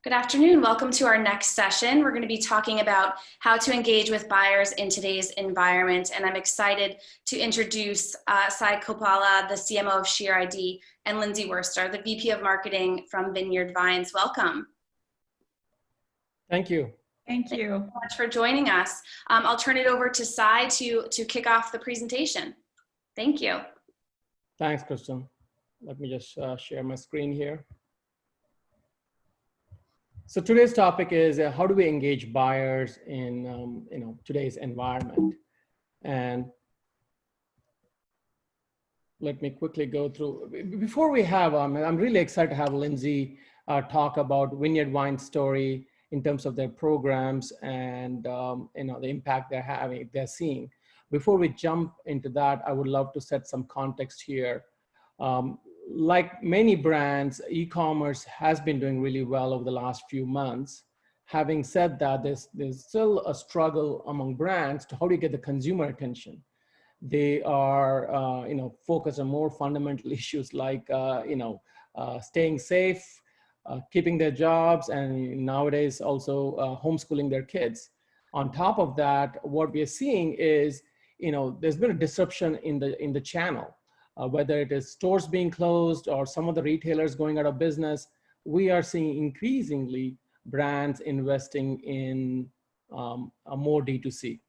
Good afternoon. Welcome to our next session. We're going to be talking about how to engage with buyers in today's environment. And I'm excited to introduce Sai Kopala, the CMO of Sheer ID, and Lindsay Worster, the VP of Marketing from Vineyard Vines. Welcome. Thank you. Thank you so much for joining us. I'll turn it over to Sai to kick off the presentation. Thank you. Thanks, Kristen. Let me just share my screen here. So today's topic is how do we engage buyers in today's environment? And let me quickly go through. Before we have, I'm really excited to have Lindsay talk about Vineyard Vines' story in terms of their programs and the impact they're seeing. Before we jump into that, I would love to set some context here. Like many brands, e-commerce has been doing really well over the last few months. Having said that, there's still a struggle among brands to how do you get the consumer attention. They are, focused on more fundamental issues like, staying safe, keeping their jobs, and nowadays also homeschooling their kids. On top of that, what we are seeing is, there's been a disruption in the channel. Whether it is stores being closed or some of the retailers going out of business, we are seeing increasingly brands investing in more D2C.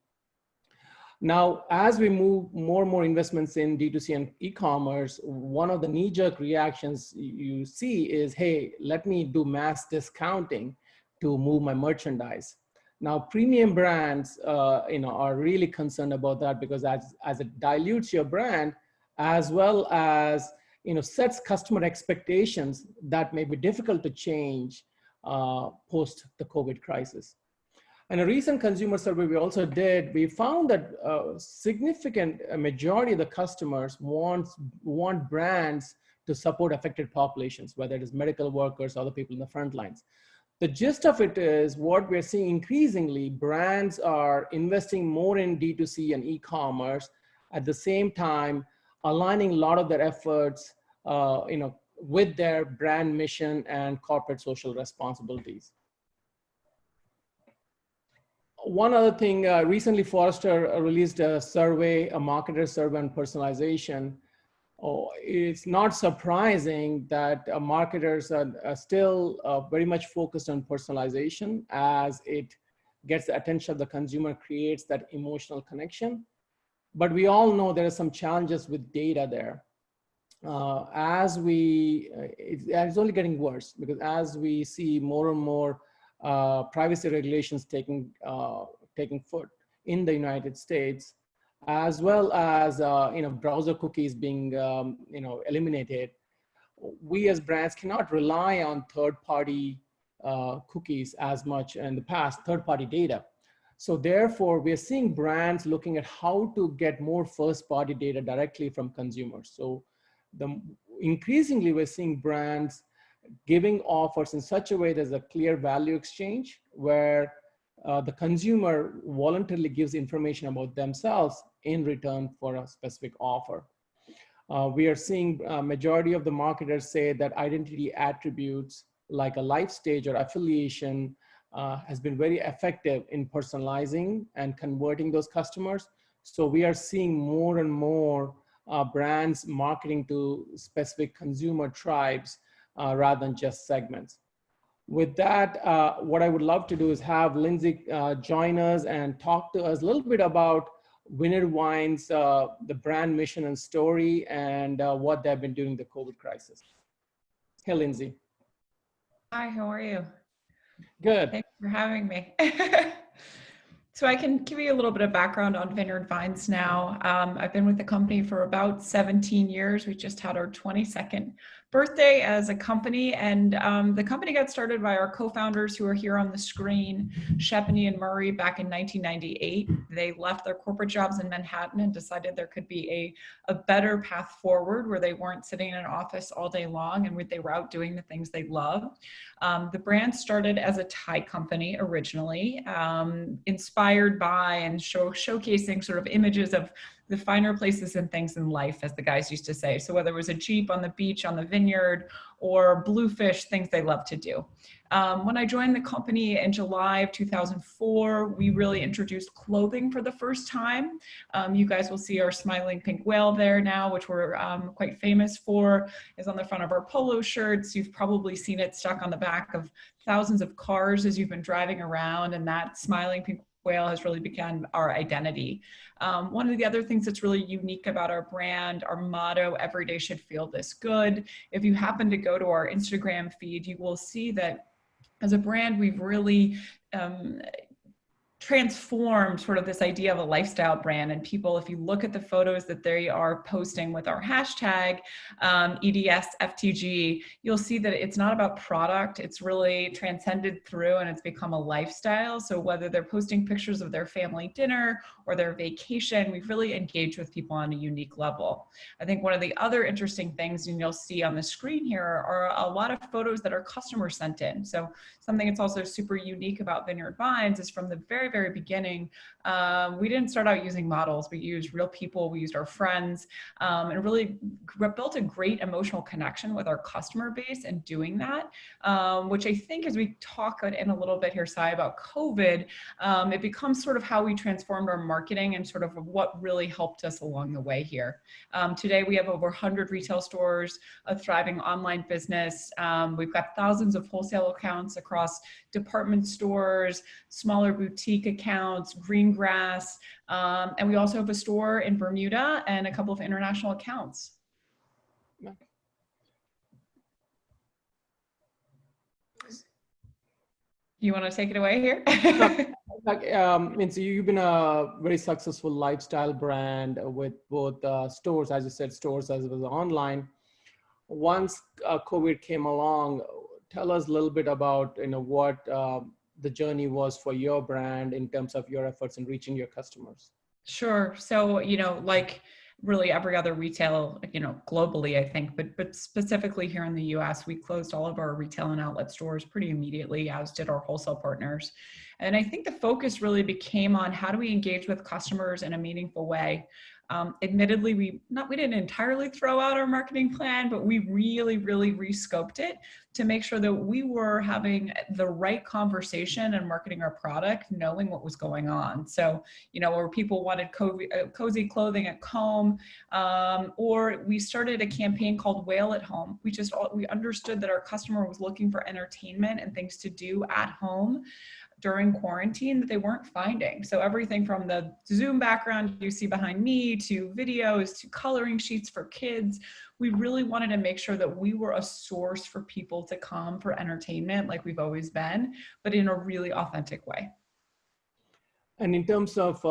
Now, as we move more and more investments in D2C and e-commerce, one of the knee-jerk reactions you see is, hey, let me do mass discounting to move my merchandise. Now, premium brands are really concerned about that because as it dilutes your brand, as well as sets customer expectations that may be difficult to change post the COVID crisis. And a recent consumer survey we also did, we found that a significant majority of the customers want brands to support affected populations, whether it is medical workers or other people in the front lines. The gist of it is what we're seeing increasingly, brands are investing more in D2C and e-commerce, at the same time aligning a lot of their efforts with their brand mission and corporate social responsibilities. One other thing, recently Forrester released a survey, a marketer survey on personalization. It's not surprising that marketers are still very much focused on personalization as it gets the attention of the consumer, creates that emotional connection. But we all know there are some challenges with data there. It's only getting worse because as we see more and more privacy regulations taking foot in the United States, as well as browser cookies being eliminated, we as brands cannot rely on third-party cookies as much in the past, third-party data. So therefore, we're seeing brands looking at how to get more first-party data directly from consumers. So increasingly, we're seeing brands giving offers in such a way there's a clear value exchange where the consumer voluntarily gives information about themselves in return for a specific offer. We are seeing a majority of the marketers say that identity attributes like a life stage or affiliation has been very effective in personalizing and converting those customers. So we are seeing more and more brands marketing to specific consumer tribes rather than just segments. With that, what I would love to do is have Lindsay join us and talk to us a little bit about Vineyard Vines, the brand mission and story, and what they've been doing the COVID crisis. Hey, Lindsay. Hi, how are you? Good. Thanks for having me. So I can give you a little bit of background on Vineyard Vines now. I've been with the company for about 17 years. We just had our 22nd birthday as a company, and the company got started by our co-founders who are here on the screen, Shepney and Murray, back in 1998. They left their corporate jobs in Manhattan and decided there could be a better path forward where they weren't sitting in an office all day long and they were out doing the things they love. The brand started as a tie company originally, inspired by and showcasing sort of images of the finer places and things in life, as the guys used to say. So whether it was a Jeep on the beach, on the vineyard, or bluefish, things they love to do. When I joined the company in July of 2004, we really introduced clothing for the first time. You guys will see our smiling pink whale there now, which we're quite famous for, is on the front of our polo shirts. You've probably seen it stuck on the back of thousands of cars as you've been driving around, and that smiling pink whale has really become our identity. One of the other things that's really unique about our brand, our motto, every day should feel this good. If you happen to go to our Instagram feed, you will see that as a brand, we've really transformed sort of this idea of a lifestyle brand. And people, if you look at the photos that they are posting with our hashtag EDSFTG, you'll see that it's not about product. It's really transcended through and it's become a lifestyle. So whether they're posting pictures of their family dinner or their vacation, we've really engaged with people on a unique level. I think one of the other interesting things, and you'll see on the screen here, are a lot of photos that our customers sent in. So something that's also super unique about Vineyard Vines is from the very beginning, we didn't start out using models. We used real people, we used our friends, and really built a great emotional connection with our customer base in doing that, which I think as we talk in a little bit here, Sai, about COVID, it becomes sort of how we transformed our marketing and sort of what really helped us along the way here. Today, we have over 100 retail stores, a thriving online business. We've got thousands of wholesale accounts across department stores, smaller boutique accounts, green grass, and we also have a store in Bermuda and a couple of international accounts. You want to take it away here? So you've been a very successful lifestyle brand with both stores, as you said, stores as well as online. Once COVID came along, tell us a little bit about what the journey was for your brand in terms of your efforts in reaching your customers. Sure. So, like really every other retail, globally, I think, but specifically here in the US, we closed all of our retail and outlet stores pretty immediately, as did our wholesale partners. And I think the focus really became on how do we engage with customers in a meaningful way. Admittedly, we didn't entirely throw out our marketing plan, but we really rescoped it to make sure that we were having the right conversation and marketing our product, knowing what was going on. So, where people wanted cozy clothing at home, or we started a campaign called Whale at Home. We understood that our customer was looking for entertainment and things to do at home during quarantine that they weren't finding. So everything from the Zoom background you see behind me to videos to coloring sheets for kids, we really wanted to make sure that we were a source for people to come for entertainment like we've always been, but in a really authentic way. And in terms of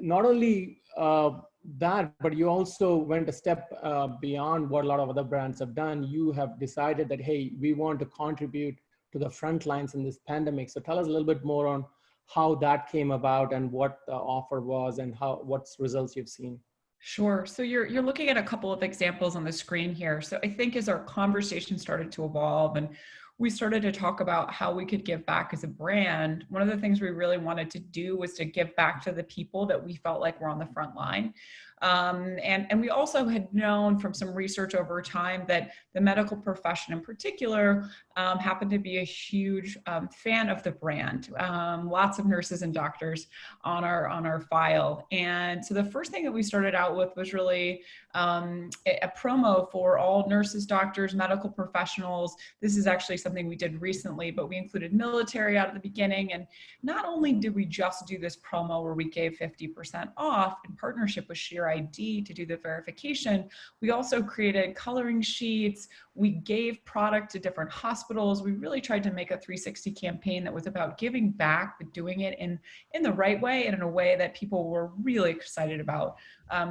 not only that, but you also went a step beyond what a lot of other brands have done. You have decided that, hey, we want to contribute to the front lines in this pandemic. So tell us a little bit more on how that came about and what the offer was and what results you've seen. Sure. So you're looking at a couple of examples on the screen here. So I think as our conversation started to evolve and we started to talk about how we could give back as a brand, one of the things we really wanted to do was to give back to the people that we felt like were on the front line. And we also had known from some research over time that the medical profession in particular happened to be a huge fan of the brand. Lots of nurses and doctors on our file. And so the first thing that we started out with was really a promo for all nurses, doctors, medical professionals. This is actually something we did recently, but we included military out at the beginning. And not only did we just do this promo where we gave 50% off in partnership with Sheer ID to do the verification, we also created coloring sheets. We gave product to different hospitals. We really tried to make a 360 campaign that was about giving back, but doing it in the right way and in a way that people were really excited about.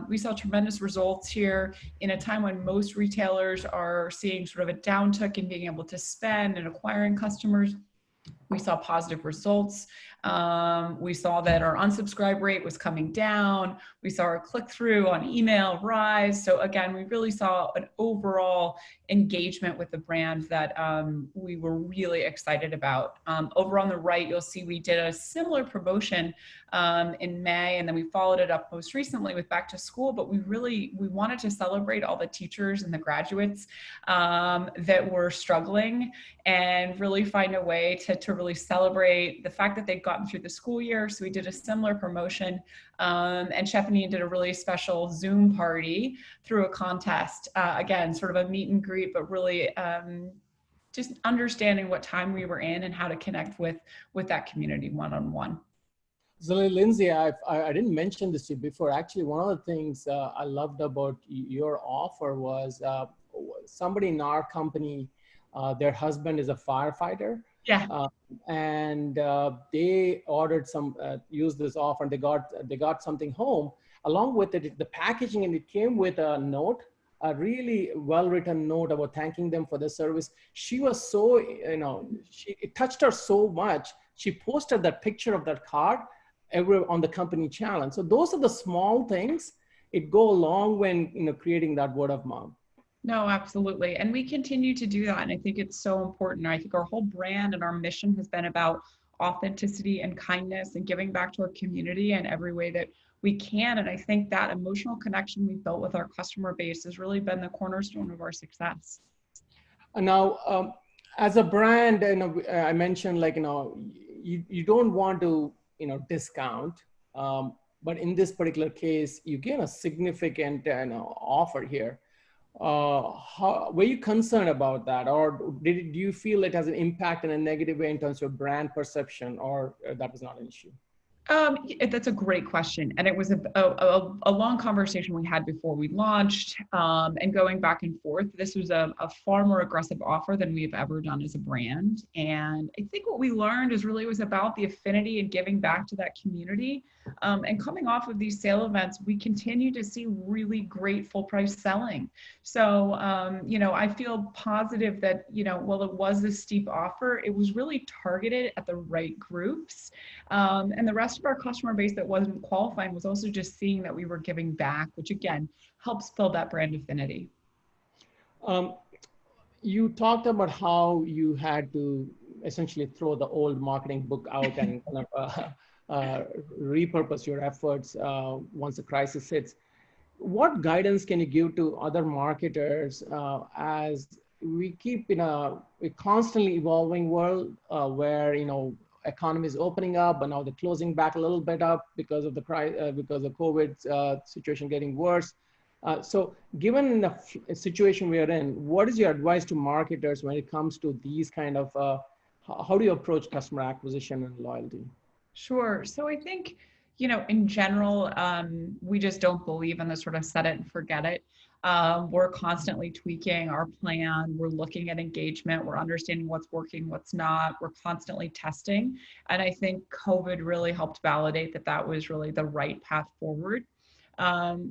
We saw tremendous results here in a time when most retailers are seeing sort of a downtick in being able to spend and acquiring customers. We saw positive results. We saw that our unsubscribe rate was coming down. We saw our click-through on email rise. So again, we really saw an overall engagement with the brand that we were really excited about. Over on the right, you'll see we did a similar promotion in May, and then we followed it up most recently with back to school, but we wanted to celebrate all the teachers and the graduates that were struggling, and really find a way to really celebrate the fact that they'd gotten through the school year. So we did a similar promotion, and Stephanie did a really special Zoom party through a contest. Again, sort of a meet and greet, but really just understanding what time we were in and how to connect with that community one-on-one. So Lindsay, I didn't mention this to you before. Actually, one of the things I loved about your offer was somebody in our company, their husband is a firefighter. Yeah. And they ordered used this offer, and they got something home. Along with it, the packaging, and it came with a note, a really well-written note about thanking them for the service. She was so, it touched her so much. She posted that picture of that card on the company channel. So those are the small things. It go a long way in creating that word of mouth. No, absolutely. And we continue to do that. And I think it's so important. I think our whole brand and our mission has been about authenticity and kindness and giving back to our community in every way that we can. And I think that emotional connection we've built with our customer base has really been the cornerstone of our success. Now, as a brand, I mentioned, you don't want to, discount, but in this particular case, you get a significant offer here. Were you concerned about that, or do you feel it has an impact in a negative way in terms of brand perception, or that was not an issue? That's a great question. And it was a long conversation we had before we launched, and going back and forth. This was a far more aggressive offer than we've ever done as a brand. And I think what we learned is really it was about the affinity and giving back to that community. And coming off of these sale events, we continue to see really great full price selling. So, I feel positive that, while it was a steep offer, it was really targeted at the right groups. And the rest of our customer base that wasn't qualifying was also just seeing that we were giving back, which again, helps build that brand affinity. You talked about how you had to essentially throw the old marketing book out and kind of repurpose your efforts once the crisis hits. What guidance can you give to other marketers as we keep in a constantly evolving world where, economy is opening up, but now they're closing back a little bit up because of the COVID situation getting worse. So given the situation we are in, what is your advice to marketers when it comes to these kind of, how do you approach customer acquisition and loyalty? Sure. So I think, in general, we just don't believe in the sort of set it and forget it. We're constantly tweaking our plan. We're looking at engagement. We're understanding what's working, what's not. We're constantly testing. And I think COVID really helped validate that was really the right path forward.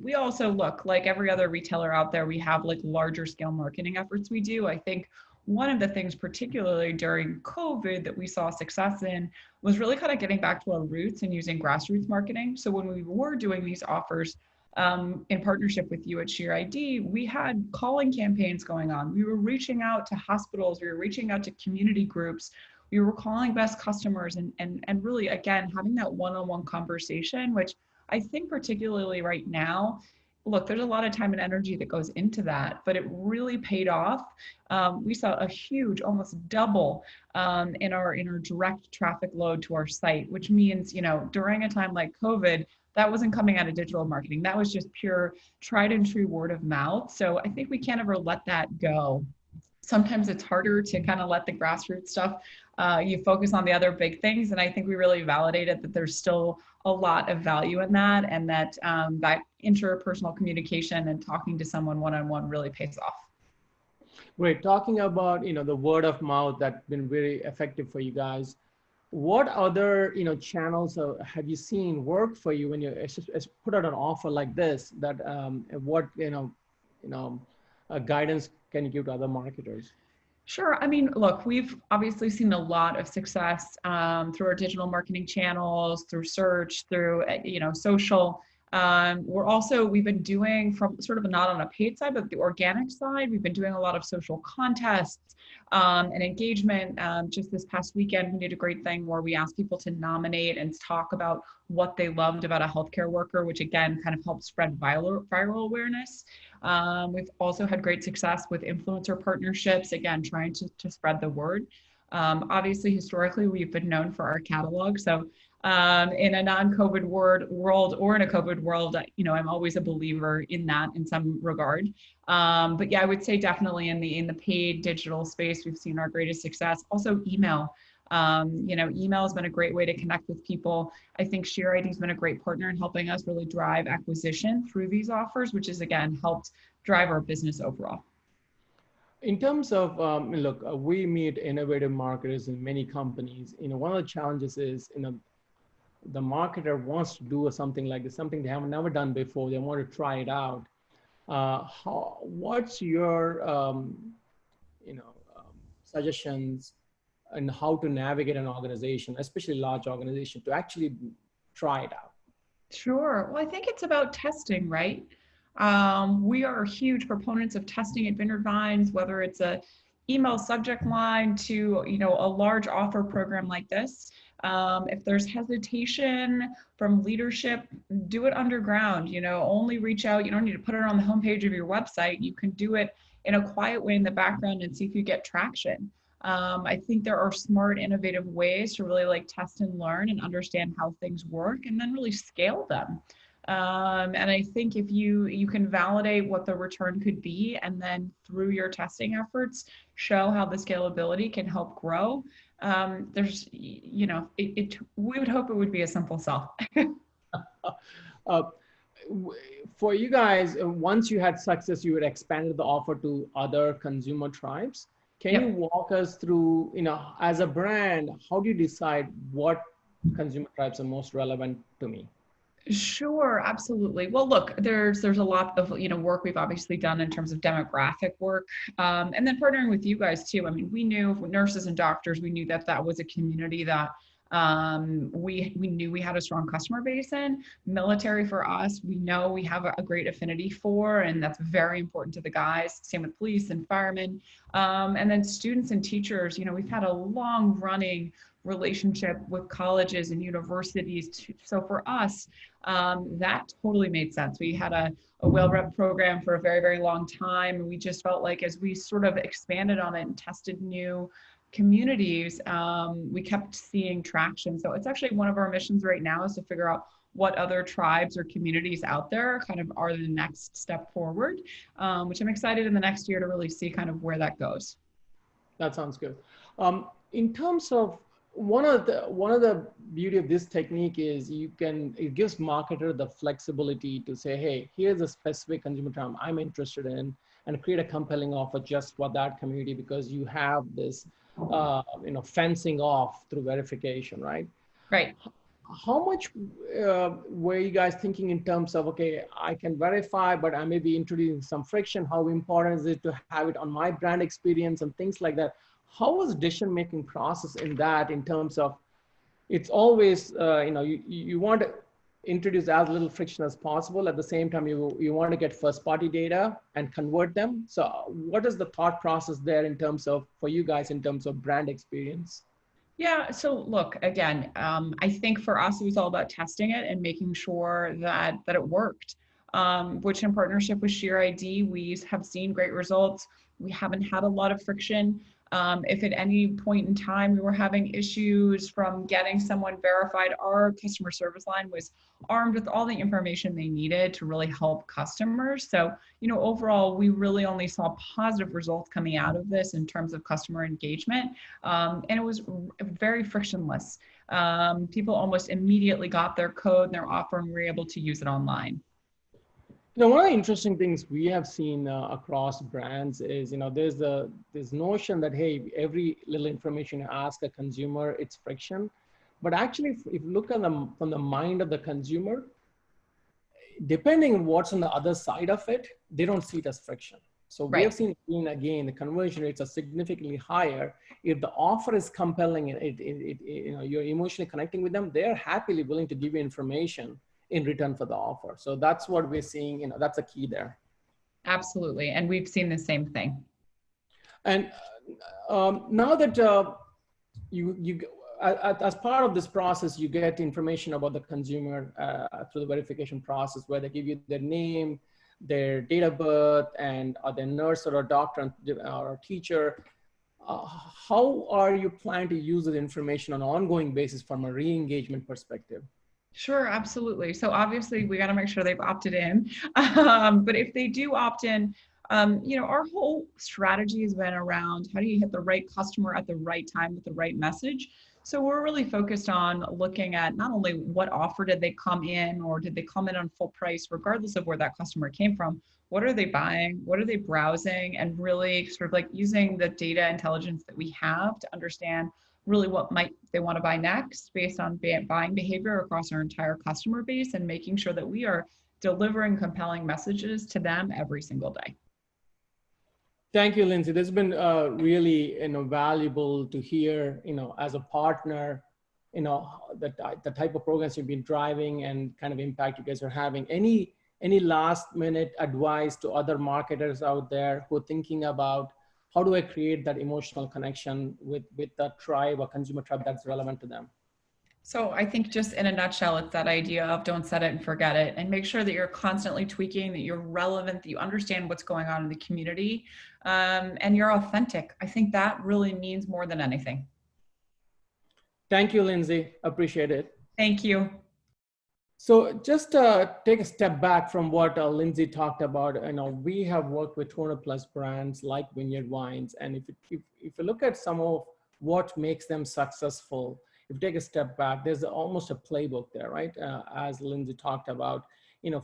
We also look like every other retailer out there, we have larger scale marketing efforts we do. I think one of the things, particularly during COVID, that we saw success in was really kind of getting back to our roots and using grassroots marketing. So when we were doing these offers in partnership with you at Sheer ID, we had calling campaigns going on. We were reaching out to hospitals. We were reaching out to community groups. We were calling best customers and really, again, having that one-on-one conversation, which I think particularly right now, look, there's a lot of time and energy that goes into that, but it really paid off. We saw a huge, almost double in our direct traffic load to our site, which means, during a time like COVID, that wasn't coming out of digital marketing. That was just pure tried and true word of mouth. So I think we can't ever let that go. Sometimes it's harder to kind of let the grassroots stuff, you focus on the other big things. And I think we really validated that there's still a lot of value in that, and that that interpersonal communication and talking to someone one-on-one really pays off. Great. Talking about, the word of mouth that's been very effective for you guys. What other, channels have you seen work for you when you put out an offer like this? That what guidance can you give to other marketers? Sure. I mean, look, we've obviously seen a lot of success through our digital marketing channels, through search, through social. We've been doing from sort of not on a paid side, but the organic side. We've been doing a lot of social contests and engagement. Just this past weekend, we did a great thing where we asked people to nominate and talk about what they loved about a healthcare worker, which again kind of helps spread viral awareness. We've also had great success with influencer partnerships, again, trying to spread the word. Obviously, historically, we've been known for our catalog. So in a non-COVID world or in a COVID world, I'm always a believer in that in some regard. But yeah, I would say definitely in the paid digital space, we've seen our greatest success. Also email. Email has been a great way to connect with people. I think ShareID has been a great partner in helping us really drive acquisition through these offers, which has again helped drive our business overall. In terms of, look, we meet innovative marketers in many companies. One of the challenges is, the marketer wants to do something like this, something they haven't never done before. They want to try it out. What's your, suggestions and how to navigate an organization, especially large organization, to actually try it out? Sure. Well, I think it's about testing, right? We are huge proponents of testing at Vineyard Vines, whether it's a email subject line to a large offer program like this. If there's hesitation from leadership, do it underground. Only reach out. You don't need to put it on the homepage of your website. You can do it in a quiet way in the background and see if you get traction. I think there are smart, innovative ways to really test and learn and understand how things work and then really scale them. And I think if you can validate what the return could be and then through your testing efforts, show how the scalability can help grow, we would hope it would be a simple sell. For you guys, once you had success, you had expanded the offer to other consumer tribes. Can you walk us through, as a brand, how do you decide what consumer tribes are most relevant to me? Sure, absolutely. Well, look, there's a lot of work we've obviously done in terms of demographic work, and then partnering with you guys too. I mean, we knew nurses and doctors. We knew that was a community that we knew we had a strong customer base in. Military for us, we know we have a great affinity for, and that's very important to the guys. Same with police and firemen, and then students and teachers. We've had a long running relationship with colleges and universities too. So for us, that totally made sense. We had a whale rep program for a very, very long time. And we just felt like as we sort of expanded on it and tested new communities, we kept seeing traction. So it's actually one of our missions right now is to figure out what other tribes or communities out there kind of are the next step forward, which I'm excited in the next year to really see kind of where that goes. That sounds good. In terms of one of the beauty of this technique is it gives marketer the flexibility to say, hey, here's a specific consumer term I'm interested in, and create a compelling offer just for that community because you have this, fencing off through verification, right? Right. How much were you guys thinking in terms of, okay, I can verify, but I may be introducing some friction. How important is it to have it on my brand experience and things like that? How was decision-making process in that in terms of, it's always, you want to introduce as little friction as possible. At the same time, you want to get first-party data and convert them. So what is the thought process there in terms of, for you guys, in terms of brand experience? Yeah, so look, again, I think for us, it was all about testing it and making sure that it worked, which in partnership with ShareID, we have seen great results. We haven't had a lot of friction. If at any point in time we were having issues from getting someone verified, our customer service line was armed with all the information they needed to really help customers. So, overall, we really only saw positive results coming out of this in terms of customer engagement. And it was very frictionless. People almost immediately got their code and their offer and were able to use it online. One of the interesting things we have seen across brands is, there's this notion that, hey, every little information you ask a consumer, it's friction. But actually, if you look at them from the mind of the consumer, depending on what's on the other side of it, they don't see it as friction. So we have Right. seen again, the conversion rates are significantly higher. If the offer is compelling and you're emotionally connecting with them, they're happily willing to give you information in return for the offer. So that's what we're seeing, that's a key there. Absolutely. And we've seen the same thing. And now that you as part of this process, you get information about the consumer through the verification process, where they give you their name, their date of birth, and are they a nurse or a doctor or a teacher. How are you planning to use this information on an ongoing basis from a re-engagement perspective? Sure, absolutely. So obviously we got to make sure they've opted in. But if they do opt in, our whole strategy has been around how do you hit the right customer at the right time with the right message. So we're really focused on looking at not only what offer did they come in, or did they come in on full price, regardless of where that customer came from. What are they buying? What are they browsing? And really sort of like using the data intelligence that we have to understand really what might they want to buy next based on buying behavior across our entire customer base, and making sure that we are delivering compelling messages to them every single day. Thank you, Lindsay. This has been really valuable to hear, as a partner, the type of programs you've been driving and kind of impact you guys are having. Any last minute advice to other marketers out there who are thinking about how do I create that emotional connection with the tribe or consumer tribe that's relevant to them? So I think just in a nutshell, it's that idea of don't set it and forget it, and make sure that you're constantly tweaking, that you're relevant, that you understand what's going on in the community, and you're authentic. I think that really means more than anything. Thank you, Lindsay. Appreciate it. Thank you. So just take a step back from what Lindsay talked about. We have worked with 200 plus brands like Vineyard Wines. And if you look at some of what makes them successful, if you take a step back, there's almost a playbook there, right? As Lindsay talked about,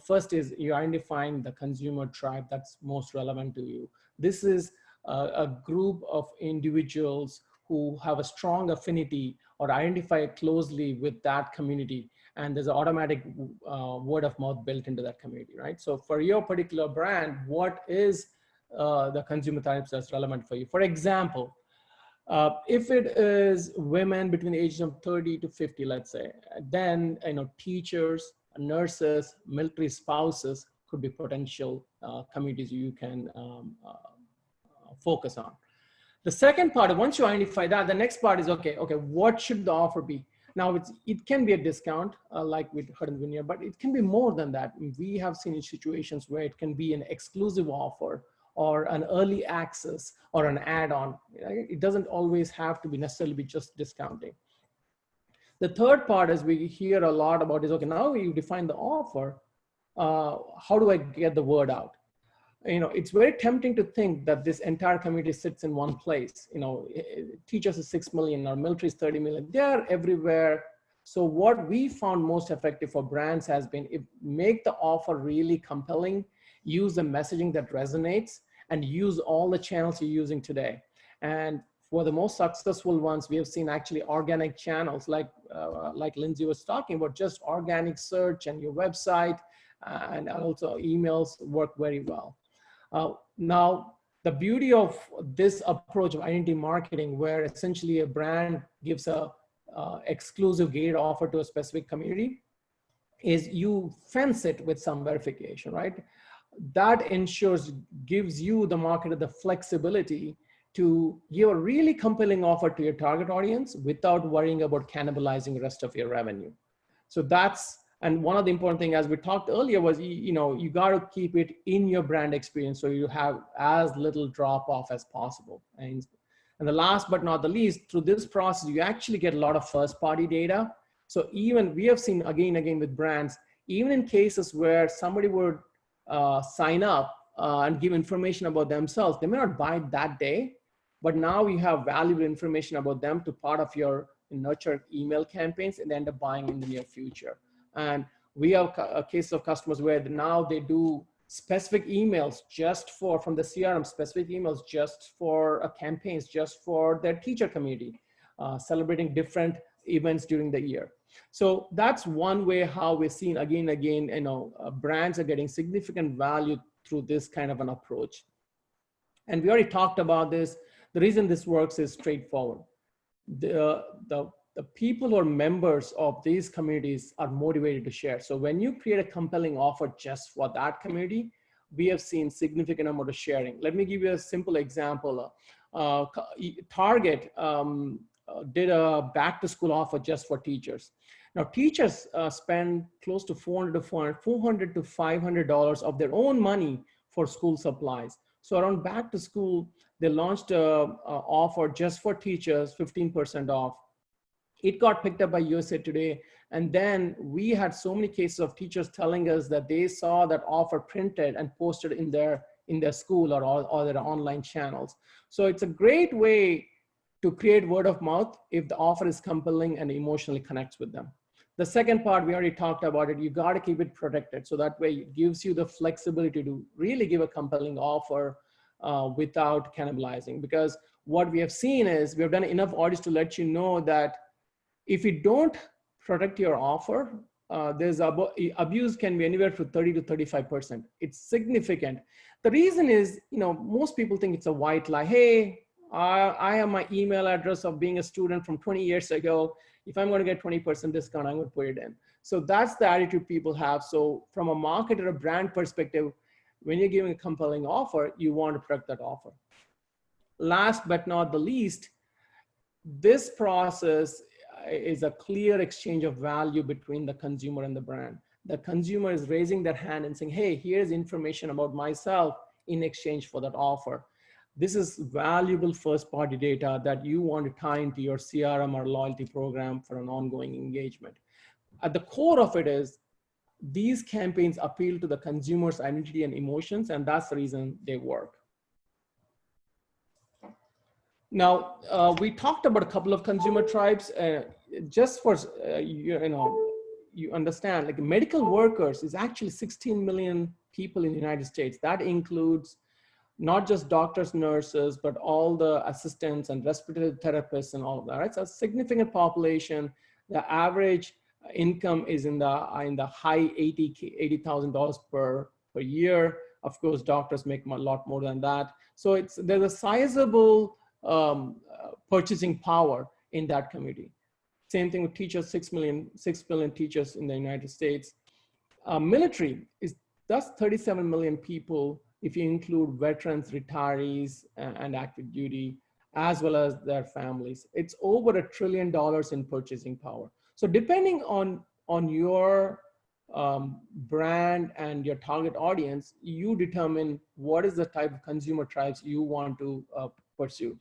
first is you're identifying the consumer tribe that's most relevant to you. This is a group of individuals who have a strong affinity or identify closely with that community. And there's an automatic word of mouth built into that community, right? So for your particular brand, what is the consumer types that's relevant for you? For example, if it is women between the ages of 30 to 50, let's say, then teachers, nurses, military spouses could be potential communities you can focus on. The second part, once you identify that, the next part is, okay, what should the offer be? Now, it can be a discount, like with Herd Vineyard, but it can be more than that. We have seen situations where it can be an exclusive offer or an early access or an add-on. It doesn't always have to be necessarily be just discounting. The third part is we hear a lot about is, okay, now you define the offer, how do I get the word out? It's very tempting to think that this entire community sits in one place. Teachers is 6 million, or military is 30 million. They're everywhere. So what we found most effective for brands has been make the offer really compelling, use the messaging that resonates, and use all the channels you're using today. And for the most successful ones, we have seen actually organic channels like Lindsay was talking about, just organic search and your website and also emails work very well. Now, the beauty of this approach of identity marketing, where essentially a brand gives a exclusive gated offer to a specific community, is you fence it with some verification, right? That gives you, the marketer, the flexibility to give a really compelling offer to your target audience without worrying about cannibalizing the rest of your revenue. So and one of the important things, as we talked earlier, was, you got to keep it in your brand experience so you have as little drop off as possible. And the last but not the least, through this process, you actually get a lot of first party data. So even we have seen again with brands, even in cases where somebody would sign up and give information about themselves, they may not buy that day, but now you have valuable information about them to part of your nurture email campaigns, and they end up buying in the near future. And we have a case of customers where now they do specific emails from the CRM, specific emails just for campaigns, just for their teacher community, celebrating different events during the year. So that's one way how we're seeing again, brands are getting significant value through this kind of an approach. And we already talked about this. The reason this works is straightforward. The people who are members of these communities are motivated to share. So when you create a compelling offer just for that community, we have seen significant amount of sharing. Let me give you a simple example. Target did a back to school offer just for teachers. Now teachers spend close to $400 to $500 of their own money for school supplies. So around back to school, they launched a offer just for teachers, 15% off. It got picked up by USA Today. And then we had so many cases of teachers telling us that they saw that offer printed and posted in their school or their online channels. So it's a great way to create word of mouth if the offer is compelling and emotionally connects with them. The second part, we already talked about it. You got to keep it protected. So that way it gives you the flexibility to really give a compelling offer without cannibalizing. Because what we have seen is we have done enough audits to let you know that if you don't protect your offer, abuse can be anywhere from 30 to 35%. It's significant. The reason is, most people think it's a white lie. Hey, I have my email address of being a student from 20 years ago. If I'm going to get 20% discount, I'm going to put it in. So that's the attitude people have. So from a marketer or brand perspective, when you're giving a compelling offer, you want to protect that offer. Last but not the least, this process is a clear exchange of value between the consumer and the brand. The consumer is raising their hand and saying, hey, here's information about myself in exchange for that offer. This is valuable first-party data that you want to tie into your CRM or loyalty program for an ongoing engagement. At the core of it is these campaigns appeal to the consumer's identity and emotions, and that's the reason they work. Now, we talked about a couple of consumer tribes. Just for, you understand, like medical workers is actually 16 million people in the United States. That includes not just doctors, nurses, but all the assistants and respiratory therapists and all of that, right? So a significant population. The average income is in the high $80,000 per year. Of course, doctors make a lot more than that. So there's a sizable purchasing power in that community. Same thing with teachers, 6 million teachers in the United States. Military that's 37 million people if you include veterans, retirees, and active duty, as well as their families. It's over $1 trillion in purchasing power. So depending on your brand and your target audience, you determine what is the type of consumer tribes you want to pursue.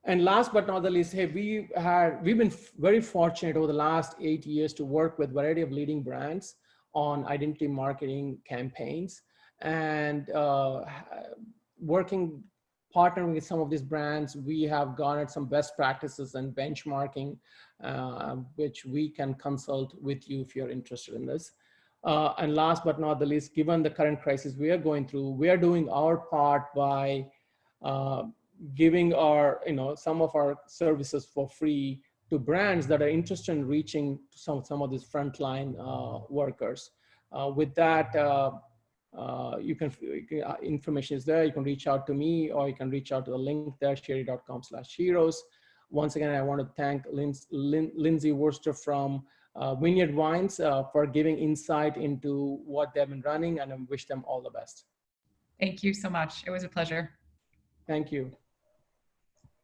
And last but not the least, hey, we've been very fortunate over the last 8 years to work with a variety of leading brands on identity marketing campaigns, and partnering with some of these brands, we have garnered some best practices and benchmarking, which we can consult with you if you're interested in this. And last but not the least, given the current crisis we are going through, we are doing our part by giving some of our services for free to brands that are interested in reaching some of these frontline workers. With that, information is there. You can reach out to me, or you can reach out to the link there, sherry.com/heroes. Once again, I want to thank Lindsay Worcester from Vineyard Wines for giving insight into what they've been running, and I wish them all the best. Thank you so much. It was a pleasure. Thank you.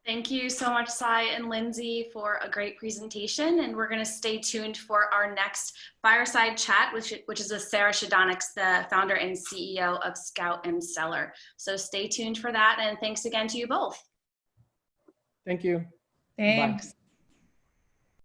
Thank you so much, Sai and Lindsay, for a great presentation. And we're going to stay tuned for our next fireside chat, which is with Sarah Shadonix, the founder and CEO of Scout and Stellar. So stay tuned for that. And thanks again to you both. Thank you. Thanks. Bye.